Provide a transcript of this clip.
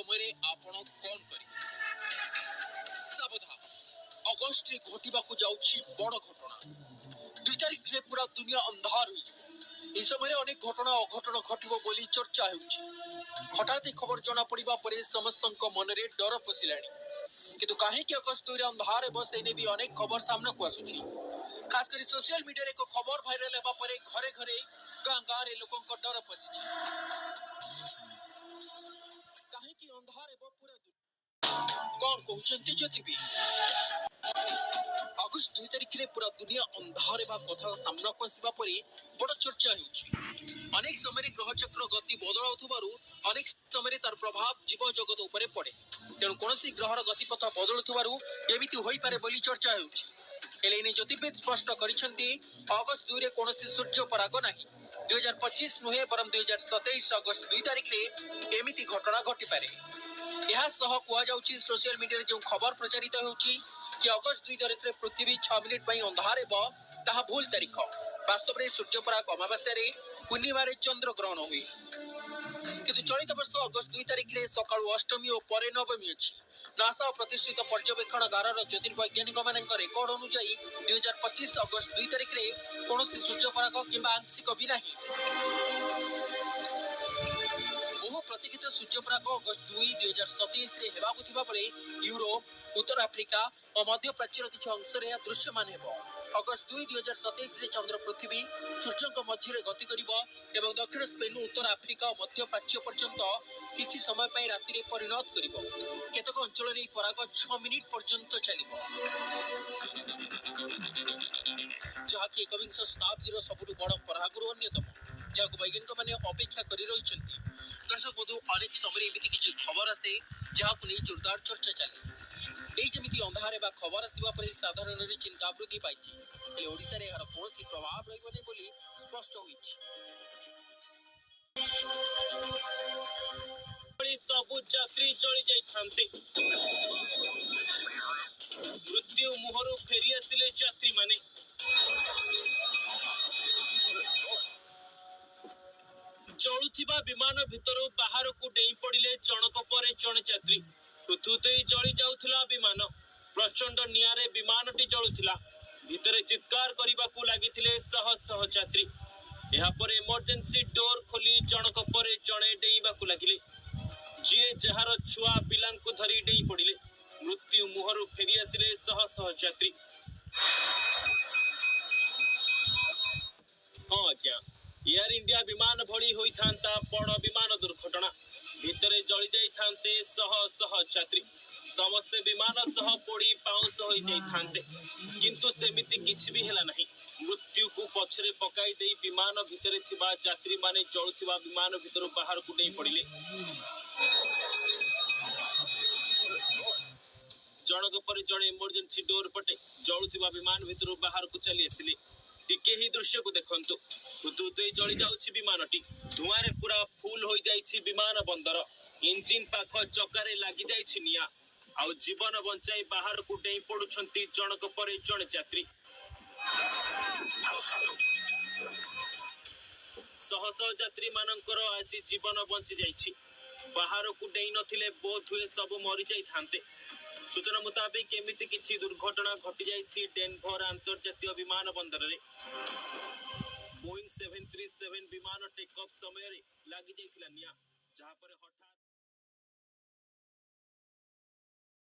समय आपण कौन करेंगे सावधान अगस्ट रे घटिबाकू जाउछि बड़ घटना 2 तारिख रे पूरा दुनिया अंधार हो जिवो समय अनेक घटना अघटन घटिबो बोली चर्चा हेउछि हठात खबर जना पड़िबा परे समस्तक मन रे डर पसिलाणी किंतु काहेकि अगस्ट 2 रे अंधार हेबो सेने भी अनेक खबर सामना को आसुछि खास करी सोशल मीडिया रे को खबर वायरल हेबा परे घरे घरे गां गां रे लोकन को डर पसिछि काहेकि अंधार हेबो पूरा कौन कहउछन्ति ज्योतिबी अगस्ट 2 तारिख रे पूरा दुनिया अंधार हेबा कथा सामना को आसीबा परे बड़ चर्चा हेउछि अनेक समय ग्रह चक्र गति बदलाउथबारु अनेक समय तार प्रभाव जीव जगत उपरे पड़े तेणु कौन ग्रहर गतिपथ बदलुथबारु एमिति होई पारे बोली चर्चा हेउछि एलेने ज्योतिर्विद स्पष्ट करिसेंति अगस्ट 2 रे कौन सूर्य पराग नाही 2025 नुहे बरम 2027 अगस्ट 2 तारिख रे एमिति घटना घटी पारे यह सह कुआ जाउछि सोशल मीडिया रे जो खबर प्रचारित हेउछि कि अगस्ट 2 तारिख रे पृथ्वी 6 मिनिट पई अंधार हेबो ताहा भूल तारीख वास्तव में सूर्य पराग अमावास्या रे पूर्णिमा रे चंद्र ग्रहण हुए किंतु चलित वर्ष अगस्ट 2 तारिख रे सकाळु अष्टमी और परे नवमी अछि नासा प्रतिष्ठित पर्यवेक्षणागार ज्योतिर्वैज्ञानिक मानक रेकर्ड अनुसार 2025 अगस्ट 2 तारिख रे कौनसी सूर्य पराग किंबा आंशिक भी नहीं बहु प्रतीक्षित सूर्य पराग अगस्ट 2 2027 रे हेबाकु थिबा बेले यूरोप उत्तर आफ्रिका और मध्य प्राच्यर किछि अंश रे दृश्यमान हेबो अगस्ट 2 2027 रे चंद्र पृथ्वी सूर्य मध्य गति करिबो एवं दक्षिण स्पेन उत्तर आफ्रिका और मध्य प्राच्य पर्यंत किछि समय पई राति रे परिणत करिबो केतक अंचल रे पराग 6 मिनिट पर्यंत चलिबो जहाकि एकविंश शताब्दीर सबुठु बड़ परागରୁ अन्यतम जाको वैज्ञानिक माने अपेक्षा करि रहिसंती दर्शक बंधु अनेक समय एमिति किछि खबर आसे जहाकु नै जोरदार चर्चा चले एई जेमिति अंधार बा खबर आसीबा परे साधारण रे चिंता वृद्धि पाइछि ए ओडिसा रे एହାର कोनसी प्रभाव रहिबो नै बोली स्पष्ट होइछि सबु यात्री चली जाइथान्ते मृत्यु मुहरु फेरी आसिले यात्री माने चलुथिबा विमान भितरु बाहर को डेई पड़िले जनक परे जण यात्री तुतुतई जली जाउथला विमान प्रचंड नियारे विमानटी जलुथिला भितरे चित्कार करबाकू लागिथिले शह शह यात्री एहा पर इमरजेंसी डोर खोली जनक परे जणे डेईबाकू लागिले जिए जहार छुआ पिलांकु धरी डेई पड़िले मृत्यु मुहरु फेरी आसिले शह शह यात्री हाँ आज्ञा एयर इंडिया विमान भली होई थांता बड़ विमान दुर्घटना भितरे जली जाई थांते शह शह यात्री समस्त विमान सह पोड़ी पाउंस होई जाई थांते किंतु सेमिति किछि भी हेला नहीं मृत्यु को पछरे पकाई देई विमान भितरे थिबा यात्री माने जळुथिबा विमान भितरु बाहर को डेई पड़िले जनक पर जणे इमरजेंसी डोर पटे जळुथिबा विमान भितरु बाहर को चली आसिले टिके ही दृश्य को देखंतु तुतुतई जळी जाउछि विमानटी धुआं रे पूरा फुल होई जाइछि विमान बंदर इंजिन पाख चकारे लागि जाइछि निया आउ जीवन बंचाई बाहर को डेई पडुछंती जनक परे जण यात्री शह शह यात्री मानकर आज जीवन बंची जाइछि बाहर को डेई नथिले बोध हुए सब मरि जाई थांते सूचना मुताबिक एमिति किछि दुर्घटना घटी जाइछि डेनभर अंतर्जातीय विमान बंदर रे बोइंग 737 विमान टेक ऑफ समय रे लागि जाइथिला निया जहां पर